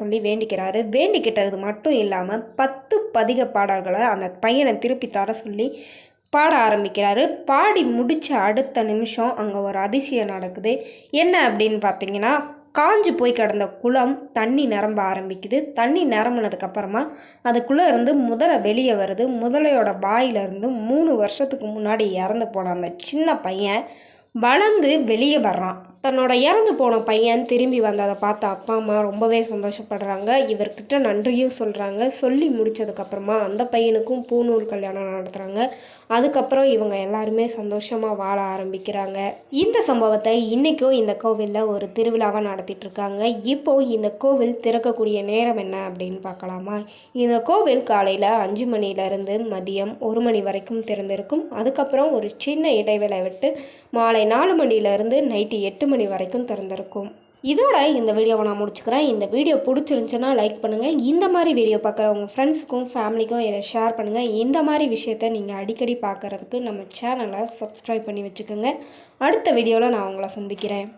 சொல்லி வேண்டிக்கிறாரு. வேண்டிக்கிட்டது மட்டும் இல்லாமல் 10 பதிக பாடல்களை அந்த பையனை திருப்பி தர சொல்லி பாட ஆரம்பிக்கிறாரு. பாடி முடித்த அடுத்த நிமிஷம் அங்கே ஒரு அதிசயம் நடக்குது. என்ன அப்படின்னு பார்த்தீங்கன்னா, காஞ்சு போய் கிடந்த குளம் தண்ணி நிரம்ப ஆரம்பிக்குது. தண்ணி நிரம்பினதுக்கப்புறமா அதுக்குள்ளே இருந்து முதலை வெளியே வருது. முதலையோட வாயிலிருந்து 3 வருஷத்துக்கு முன்னாடி இறந்து போன அந்த சின்ன பையன் வளர்ந்து வெளியே வர்றான். தன்னோட இறந்து போன பையன் திரும்பி வந்ததை பார்த்த அப்பா அம்மா ரொம்பவே சந்தோஷப்படுறாங்க. இவர்கிட்ட நன்றியும் சொல்கிறாங்க. சொல்லி முடித்ததுக்கப்புறமா அந்த பையனுக்கும் பூநூல் கல்யாணம் நடத்துகிறாங்க. அதுக்கப்புறம் இவங்க எல்லாருமே சந்தோஷமாக வாழ ஆரம்பிக்கிறாங்க. இந்த சம்பவத்தை இன்றைக்கும் இந்த கோவிலில் ஒரு திருவிழாவாக நடத்திட்டுருக்காங்க. இப்போது இந்த கோவில் திறக்கக்கூடிய நேரம் என்ன அப்படின்னு பார்க்கலாமா? இந்த கோவில் காலையில் 5 மணிலேருந்து மதியம் 1 மணி வரைக்கும் திறந்திருக்கும். அதுக்கப்புறம் ஒரு சின்ன இடைவேளை விட்டு மாலை 4 மணிலேருந்து நைட்டு 8 மணி வரைக்கும் திறந்திருக்கும். இதோட இந்த வீடியோவை நான் முடிச்சுக்கிறேன். இந்த வீடியோ பிடிச்சிருந்துச்சுன்னா லைக் பண்ணுங்கள். இந்த மாதிரி வீடியோ பார்க்குற உங்கள் ஃப்ரெண்ட்ஸுக்கும் ஃபேமிலிக்கும் இதை ஷேர் பண்ணுங்கள். இந்த மாதிரி விஷயத்தை நீங்கள் அடிக்கடி பார்க்குறதுக்கு நம்ம சேனலை சப்ஸ்கிரைப் பண்ணி வச்சுக்கோங்க. அடுத்த வீடியோவில் நான் உங்களை சந்திக்கிறேன்.